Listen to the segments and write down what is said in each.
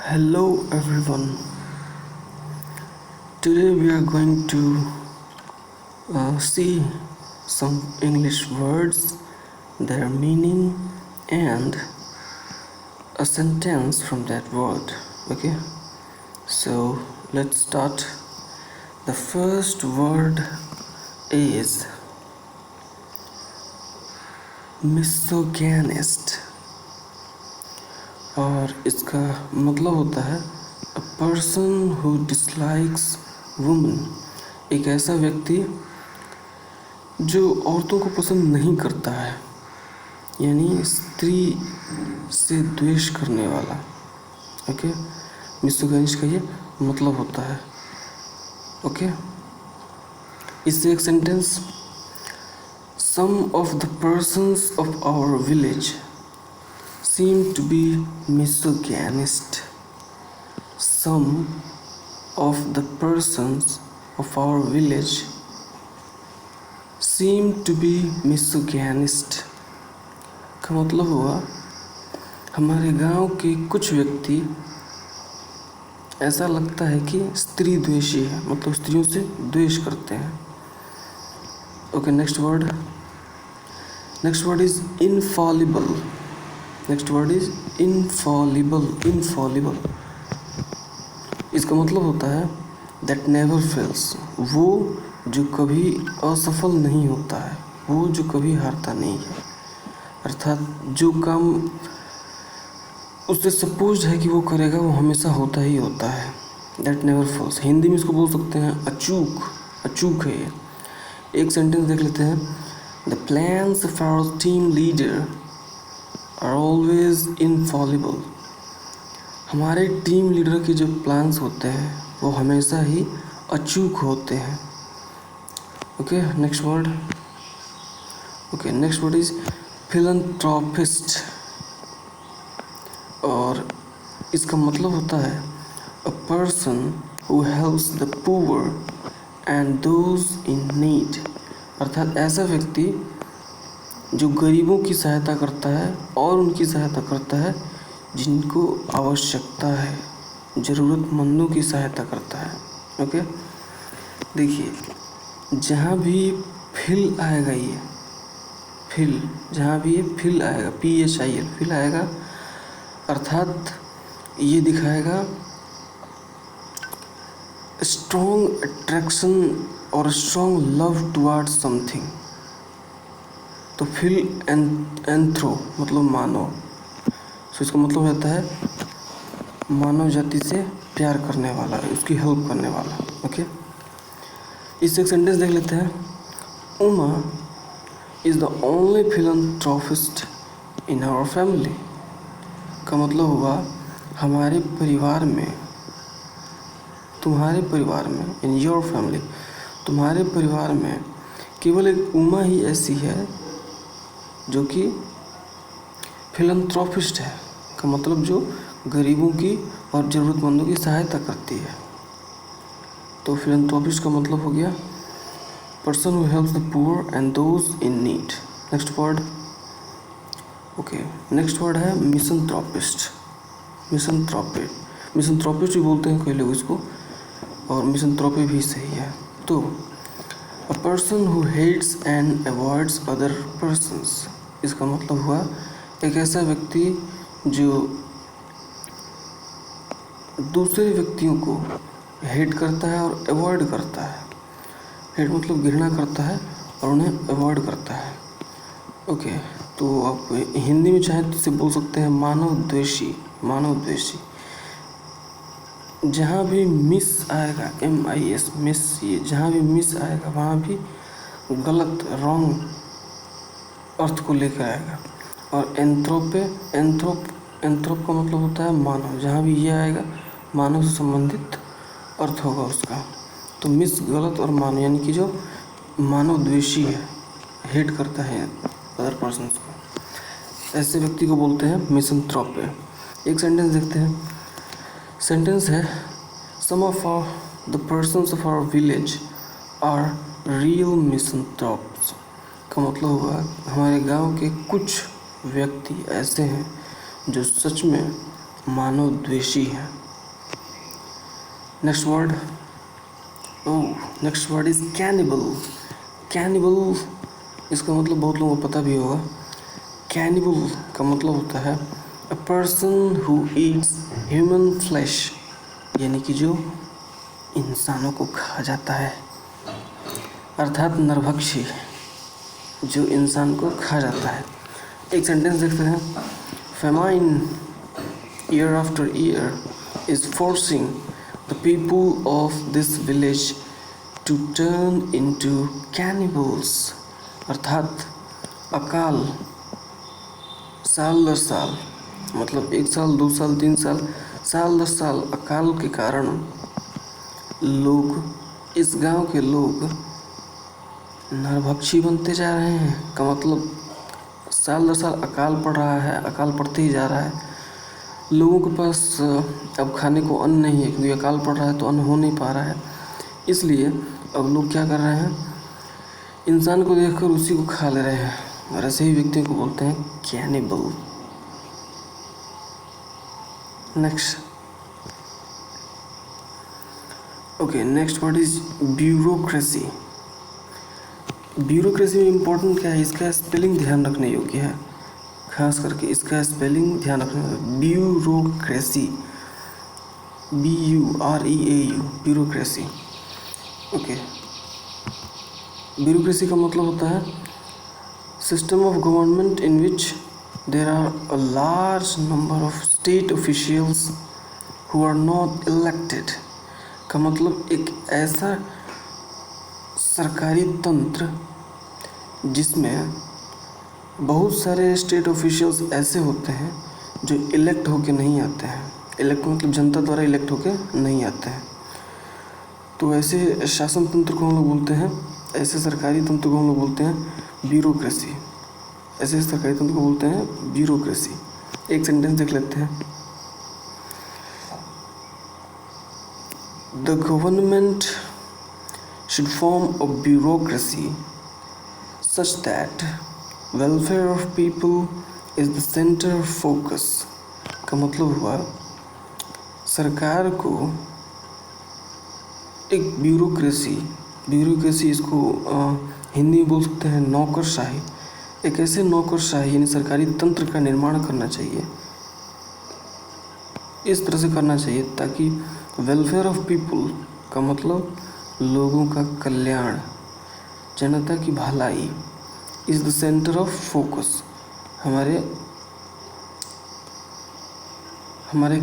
Hello everyone. Today we are going to see some English words, their meaning, and a sentence from that word. Okay, so let's start. The first word is misogynist और इसका मतलब होता है a person who dislikes women, एक ऐसा व्यक्ति जो औरतों को पसंद नहीं करता है, यानी स्त्री से द्वेष करने वाला। ओके, मिसोगिनिस्ट का ये मतलब होता है। ओके, इससे एक sentence, some of the persons of our village seem to be misogynist. Some of the persons of our village seem to be misogynist. का मतलब हुआ हमारे गांव के कुछ व्यक्ति ऐसा लगता है कि स्त्री द्वेषी है, मतलब स्त्रियों से द्वेष करते हैं। Okay, next word is Infallible. Next word is Infallible. इसका मतलब होता है दैट नेवर फेल्स, वो जो कभी असफल नहीं होता है, वो जो कभी हारता नहीं है। अर्थात जो काम उससे सपोज है कि वो करेगा वो हमेशा होता ही होता है। दैट नेवर फेल्स, हिंदी में इसको बोल सकते हैं अचूक है ये। एक सेंटेंस देख लेते हैं। The plans of our team leader are always infallible. हमारे टीम लीडर के जो प्लान्स होते हैं वो हमेशा ही अचूक होते हैं। Okay, next word is philanthropist और इसका मतलब होता है a person who helps the poor and those in need. अर्थात ऐसा व्यक्ति जो गरीबों की सहायता करता है और उनकी सहायता करता है जिनको आवश्यकता है, ज़रूरतमंदों की सहायता करता है। ओके, देखिए जहाँ भी फिल आएगा, ये फिल, जहाँ भी ये फिल आएगा, PHIL, फिल आएगा, अर्थात ये दिखाएगा स्ट्रॉन्ग अट्रैक्शन और स्ट्रॉन्ग लव टुवर्ड्स समथिंग। तो फिल एंथ्रो मतलब मानव, तो इसका मतलब रहता है मानव जाति से प्यार करने वाला, उसकी हेल्प करने वाला। ओके, इससे एक सेंटेंस देख लेते हैं। Uma is the only philanthropist in our family. का मतलब हुआ हमारे परिवार में, तुम्हारे परिवार में, इन योर फैमिली, तुम्हारे परिवार में केवल एक उमा ही ऐसी है जो कि फिलैंथ्रोपिस्ट है। का मतलब जो गरीबों की और ज़रूरतमंदों की सहायता करती है। तो फिलैंथ्रोपिस्ट का मतलब हो गया person who helps the poor and those in need. Next word है मिसंथ्रोपिस्ट। मिसंथ्रोपिस्ट भी बोलते हैं कई लोग इसको, और मिसंथ्रोपी भी सही है। तो a person who hates and avoids other persons, इसका मतलब हुआ एक ऐसा व्यक्ति जो दूसरे व्यक्तियों को हेट करता है और अवॉइड करता है। हेट मतलब घृणा करता है और उन्हें अवॉइड करता है। ओके, तो आप हिंदी में चाहें तो इसे बोल सकते हैं मानव द्वेषी। जहाँ भी मिस आएगा, MIS, मिस, ये जहाँ भी मिस आएगा वहाँ भी गलत, रॉन्ग अर्थ को लेकर आएगा। और एंथ्रोप का मतलब होता है मानव, जहाँ भी ये आएगा मानव से संबंधित अर्थ होगा उसका। तो मिस गलत और मानव, यानी कि जो मानव द्वेषी है, हेट करता है अदर पर्सन्स को, ऐसे व्यक्ति को बोलते हैं मिसंथ्रोप। एक सेंटेंस देखते हैं। सेंटेंस है some of the persons of our village are real misanthropes. का मतलब हुआ हमारे गांव के कुछ व्यक्ति ऐसे हैं जो सच में मानव द्वेषी है। Next word is cannibal. Cannibal इसका मतलब बहुत लोगों को पता भी होगा। कैनिबल का मतलब होता है a person who Yeats human flesh, यानी कि जो इंसानों को खा जाता है, अर्थात नरभक्षी, जो इंसान को खा जाता है। एक सेंटेंस देखते हैं, famine year after year is forcing the people of this village to turn into cannibals, अर्थात अकाल साल दर साल, मतलब 1 साल 2 साल 3 साल, साल दर साल अकाल के कारण लोग, इस गांव के लोग नरभक्षी बनते जा रहे हैं। का मतलब साल दर साल अकाल पड़ रहा है, अकाल पड़ते ही जा रहा है। लोगों के पास अब खाने को अन्न नहीं है, क्योंकि अकाल पड़ रहा है तो अन्न हो नहीं पा रहा है। इसलिए अब लोग क्या कर रहे हैं, इंसान को देखकर उसी को खा ले रहे हैं, और ऐसे ही व्यक्तियों को बोलते हैं cannibal. Next next word is bureaucracy. Bureaucracy में इम्पोर्टेंट क्या है, इसका स्पेलिंग ध्यान रखने योग्य है, खास करके इसका स्पेलिंग ध्यान रखना है। Bureaucracy, BUREAU, bureaucracy. ब्यूरोक्रेसी का मतलब होता है system of government in which there are a large number of state officials who are not elected. का मतलब एक ऐसा सरकारी तंत्र जिसमें बहुत सारे स्टेट ऑफिशियल्स ऐसे होते हैं जो इलेक्ट होके नहीं आते हैं। इलेक्ट मतलब जनता द्वारा इलेक्ट होके नहीं आते हैं। तो ऐसे शासन तंत्र को हम लोग बोलते हैं, ऐसे सरकारी तंत्र को हम लोग बोलते हैं ब्यूरोक्रेसी। ऐसे सरकारी तंत्र को बोलते हैं ब्यूरोक्रेसी। एक सेंटेंस देख लेते हैं। The government should form a bureaucracy such that welfare of people is the center of focus। का मतलब हुआ सरकार को एक ब्यूरोक्रेसी इसको हिंदी में बोल सकते हैं नौकरशाही, एक ऐसे नौकरशाही यानी सरकारी तंत्र का निर्माण करना चाहिए, इस तरह से करना चाहिए ताकि वेलफेयर ऑफ पीपल का मतलब लोगों का कल्याण, जनता की भलाई, is the centre of focus, हमारे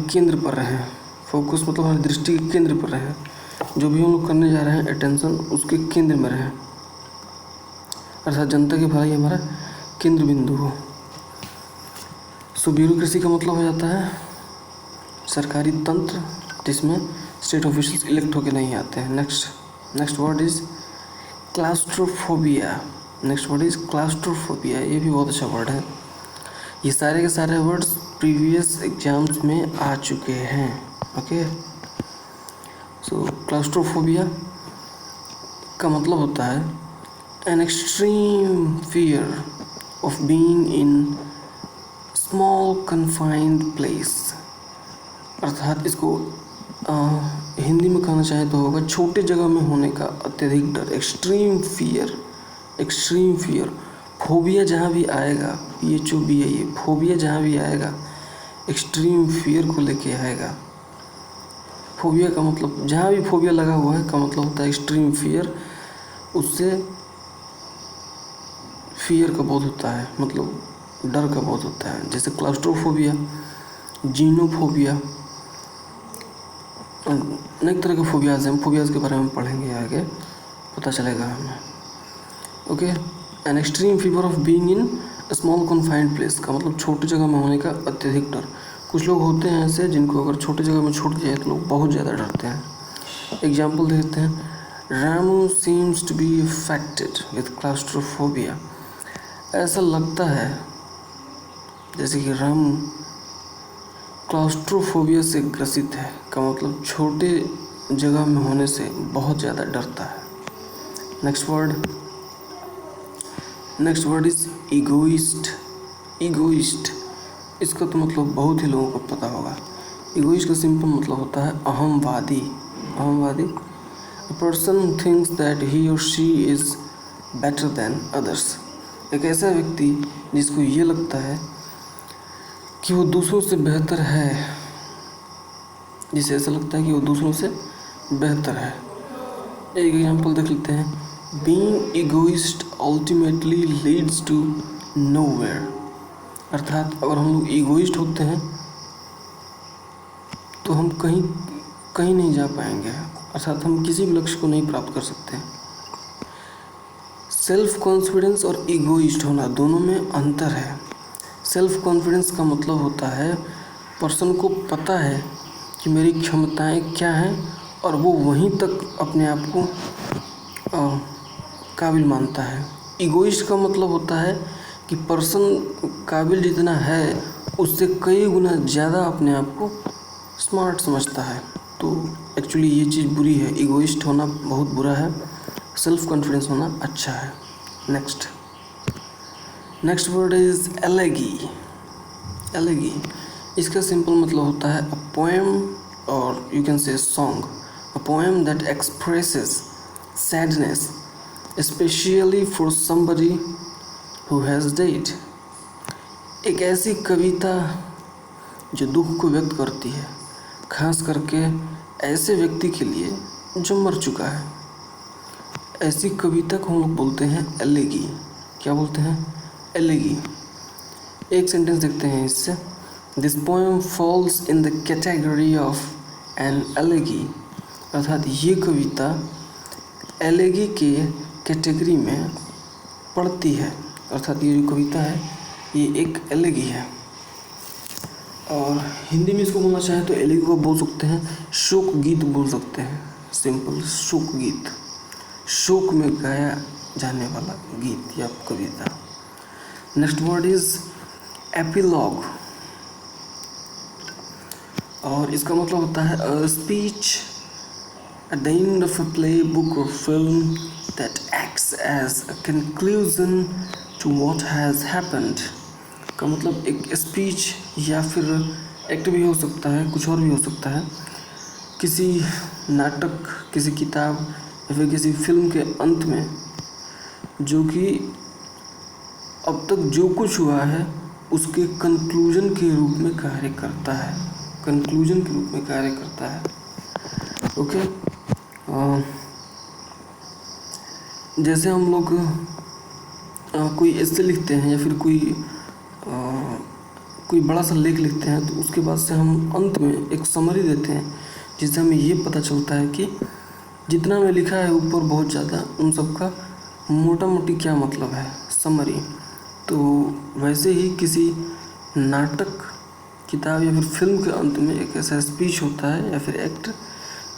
केंद्र पर रहे। फोकस मतलब हमारी दृष्टि के केंद्र पर रहे, जो भी हम लोग करने जा रहे हैं अटेंशन उसके केंद्र में रहे, अर्थात जनता की भलाई हमारा केंद्र बिंदु हो। सो ब्यूरोक्रेसी का मतलब हो जाता है सरकारी तंत्र जिसमें स्टेट ऑफिशियल्स इलेक्ट होके नहीं आते हैं। Next word is claustrophobia. ये भी बहुत अच्छा वर्ड है। ये सारे के सारे वर्ड्स प्रीवियस एग्जाम्स में आ चुके हैं। ओके, सो क्लास्ट्रोफोबिया का मतलब होता है an extreme fear of being in small confined place, अर्थात इसको हिंदी में कहना चाहे तो होगा छोटे जगह में होने का अत्यधिक डर। Extreme fear. फोबिया जहाँ भी आएगा, PHOBIA, फोबिया जहाँ भी आएगा एक्सट्रीम फियर को लेके आएगा। फोबिया का मतलब जहाँ भी फोबिया लगा हुआ है का मतलब होता है एक्सट्रीम फियर, उससे फियर का बोध होता है, मतलब डर का बोध होता है। जैसे क्लास्ट्रोफोबिया, जीनोफोबिया, अनेक तरह के फोबियाज हैं। फोबियाज के बारे में पढ़ेंगे आगे, पता चलेगा हमें। Okay, an extreme fever of being in small confined place का मतलब छोटी जगह में होने का अत्यधिक डर। कुछ लोग होते हैं ऐसे जिनको अगर छोटी जगह में छूट जाए तो लोग बहुत ज़्यादा डरते हैं। एग्जाम्पल देखते हैं, Ramu seems to be affected with claustrophobia. ऐसा लगता है जैसे कि रामू क्लास्ट्रोफोबिया से ग्रसित है, का मतलब छोटे जगह में होने से बहुत ज़्यादा डरता है। Next word is egoist. इसका तो मतलब बहुत ही लोगों को पता होगा। इगोइस्ट का सिंपल मतलब होता है अहमवादी। अहमवादी, a person thinks that he or she is better than others. एक ऐसा व्यक्ति जिसको ये लगता है कि वो दूसरों से बेहतर है, जिसे ऐसा लगता है कि वो दूसरों से बेहतर है। एक एग्जाम्पल देख लेते हैं। Being egoist ultimately leads to nowhere. अर्थात अगर हम लोग इगोइस्ट होते हैं तो हम कहीं कहीं नहीं जा पाएंगे, अर्थात हम किसी भी लक्ष्य को नहीं प्राप्त कर सकते। सेल्फ कॉन्फिडेंस और इगोइस्ट होना दोनों में अंतर है। सेल्फ कॉन्फिडेंस का मतलब होता है पर्सन को पता है कि मेरी क्षमताएं क्या हैं और वो वहीं तक अपने आप को काबिल मानता है। इगोइस्ट का मतलब होता है कि पर्सन काबिल जितना है उससे कई गुना ज़्यादा अपने आप को स्मार्ट समझता है। तो एक्चुअली ये चीज़ बुरी है, इगोइस्ट होना बहुत बुरा है, सेल्फ कॉन्फिडेंस होना अच्छा है। Next word is एलेगी। एलेगी, इसका सिंपल मतलब होता है अ पोएम और you can say song, a poem that expresses sadness specially for somebody who has did. एक ऐसी कविता जो दुख को व्यक्त करती है, खास करके ऐसे व्यक्ति के लिए जो मर चुका है। ऐसी कविता को हम लोग बोलते हैं एलेगी। क्या बोलते हैं? एलेगी। एक सेंटेंस देखते हैं इससे। This poem falls in the category of an elegy. अर्थात ये कविता एलेगी के कैटेगरी में पड़ती है। अर्थात ये जो कविता है ये एक एलेगी है। और हिंदी में इसको बोलना चाहें तो एलेगी को बोल सकते हैं शोक गीत बोल सकते हैं। सिंपल शोक गीत, शोक में गाया जाने वाला गीत या कविता। नेक्स्ट वर्ड इज एपिलॉग और इसका मतलब होता है a speech at the end of a play, book or film that acts as a conclusion to what has happened। का मतलब एक स्पीच या फिर एक्ट भी हो सकता है, कुछ और भी हो सकता है। किसी नाटक, किसी किताब या फिर किसी फिल्म के अंत में जो कि अब तक जो कुछ हुआ है उसके कंक्लूजन के रूप में कार्य करता है। कंक्लूजन के रूप में कार्य करता है। ओके। जैसे हम लोग कोई ऐसे लिखते हैं या फिर कोई बड़ा सा लेख लिखते हैं तो उसके बाद से हम अंत में एक समरी देते हैं जिससे हमें ये पता चलता है कि जितना में लिखा है ऊपर बहुत ज़्यादा उन सब का मोटा मोटी क्या मतलब है, समरी। तो वैसे ही किसी नाटक, किताब या फिर फिल्म के अंत में एक ऐसा स्पीच होता है या फिर एक्ट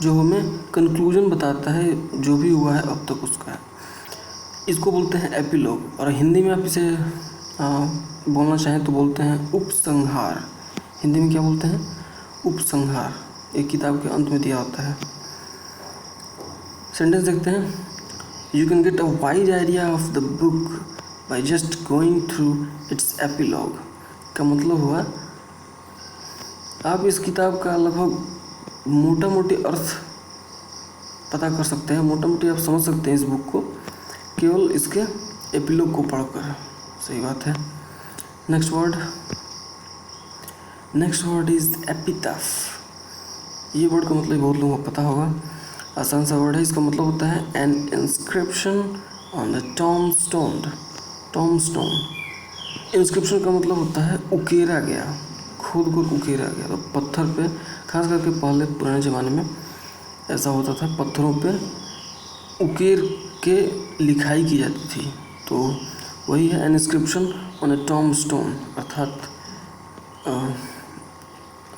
जो हमें कंक्लूजन बताता है जो भी हुआ है अब तक उसका। इसको बोलते हैं एपिलॉग और हिंदी में आप इसे बोलना चाहें तो बोलते हैं उपसंहार। हिंदी में क्या बोलते हैं? उपसंहार। एक किताब के अंत में दिया होता है। सेंटेंस देखते हैं। You can get a wide idea of the book by just going through it's epilogue. का मतलब हुआ आप इस किताब का लगभग मोटा मोटी अर्थ पता कर सकते हैं, मोटा मोटी आप समझ सकते हैं इस बुक को केवल इसके एपिलॉग को पढ़कर। सही बात है। Next word is epitaph. ये वर्ड का मतलब बहुत लोगों को पता होगा, आसान सा वर्ड है। इसका मतलब होता है an inscription on the tombstone. Inscription का मतलब होता है उकेरा गया, खुद को उकेरा गया। तो पत्थर पे, खास करके पहले पुराने ज़माने में ऐसा होता था, पत्थरों पे उकेर के लिखाई की जाती थी। तो वही है एन इंस्क्रिप्शन ऑन ए टॉम्बस्टोन। अर्थात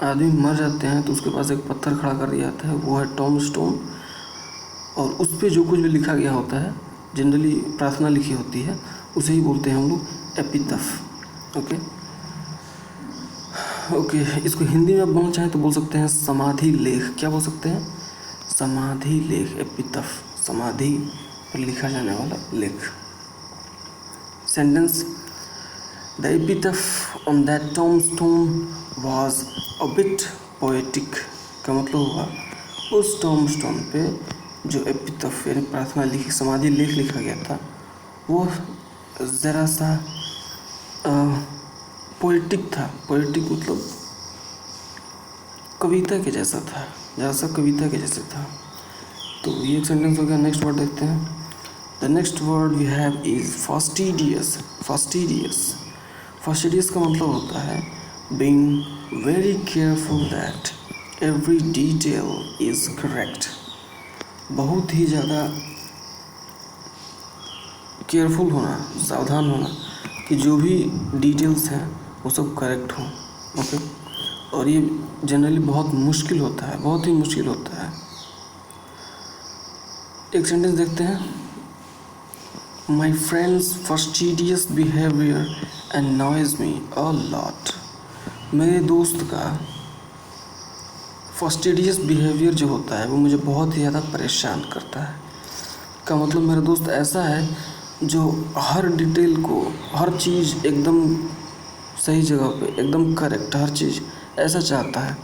आदमी मर जाते हैं तो उसके पास एक पत्थर खड़ा कर दिया जाता है, वो है टॉम्बस्टोन। और उस पर जो कुछ भी लिखा गया होता है, जनरली प्रार्थना लिखी होती है, उसे ही बोलते हैं हम लोग एपिटाफ। ओके। इसको हिंदी में आप बोलना चाहें तो बोल सकते हैं समाधि लेख। क्या बोल सकते हैं? समाधि लेख, एपिटाफ, समाधि पर लिखा जाने वाला लेख। Sentence the epitaph on that tombstone was a bit poetic का मतलब हुआ उस टॉम्बस्टोन पे जो एपितफ यानी प्रार्थना लिखी समाधि लेख लिखा गया था वो ज़रा सा पोएटिक था। पोएटिक मतलब कविता के जैसा था, ज़रा सा कविता के जैसे था। तो ये एक सेंटेंस हो गया। नेक्स्ट वर्ड देखते हैं। The next word we have is fastidious. Fastidious का मतलब होता है being very careful that every detail is correct. बहुत ही ज़्यादा केयरफुल होना, सावधान होना कि जो भी डिटेल्स हैं वो सब करेक्ट हों। ओके, और ये जनरली बहुत मुश्किल होता है, बहुत ही मुश्किल होता है। एक सेंटेंस देखते हैं। My friends fastidious behaviour annoys me a lot। मेरे दोस्त का फास्टिडियस बिहेवियर जो होता है वो मुझे बहुत ही ज़्यादा परेशान करता है। का मतलब मेरा दोस्त ऐसा है जो हर डिटेल को, हर चीज़ एकदम सही जगह पे, एकदम करेक्ट, हर चीज़ ऐसा चाहता है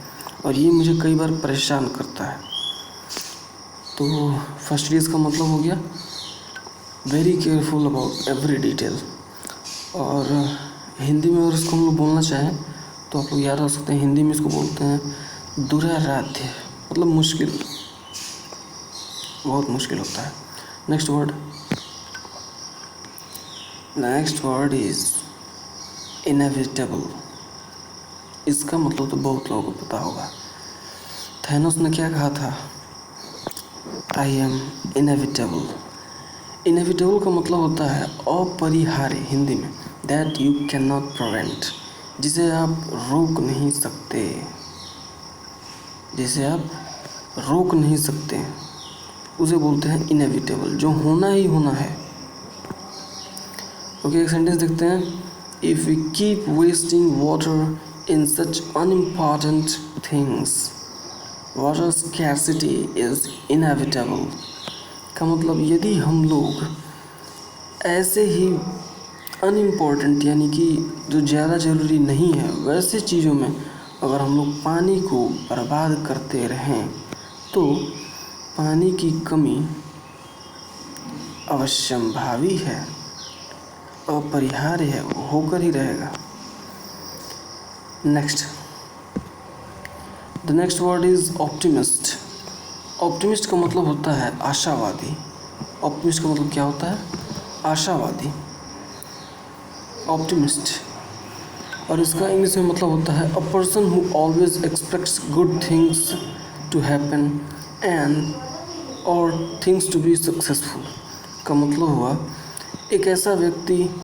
और ये मुझे कई बार परेशान करता है। तो फास्टिडियस का मतलब हो गया very careful about every detail. और हिंदी में अगर इसको हम लोग बोलना चाहें तो आप लोग याद रख सकते हैं, हिंदी में इसको बोलते हैं दुराराध्य, मतलब मुश्किल, बहुत मुश्किल होता है। Next word is inevitable. इसका मतलब तो बहुत लोगों को पता होगा। थैनोस ने क्या कहा था? I am inevitable. इनएविटेबल का मतलब होता है अपरिहार्य, हिंदी में that you can not prevent, जिसे आप रोक नहीं सकते, जिसे आप रोक नहीं सकते उसे बोलते हैं इनएविटेबल, जो होना ही होना है। ओके, एक सेंटेंस देखते हैं। If we keep wasting water in such unimportant things water scarcity is inevitable. का मतलब यदि हम लोग ऐसे ही अनइम्पॉर्टेंट यानी कि जो ज़्यादा ज़रूरी नहीं है वैसे चीज़ों में अगर हम लोग पानी को बर्बाद करते रहें तो पानी की कमी अवश्यंभावी है, अपरिहार्य है, वो होकर ही रहेगा। The next word is optimist. Optimist का मतलब होता है आशावादी। ऑप्टिमिस्ट का मतलब क्या होता है? आशावादी, ऑप्टिमिस्ट। और इसका इंग्लिश में मतलब होता है a person who always expects good things to happen and or things to be successful. का मतलब हुआ एक ऐसा व्यक्ति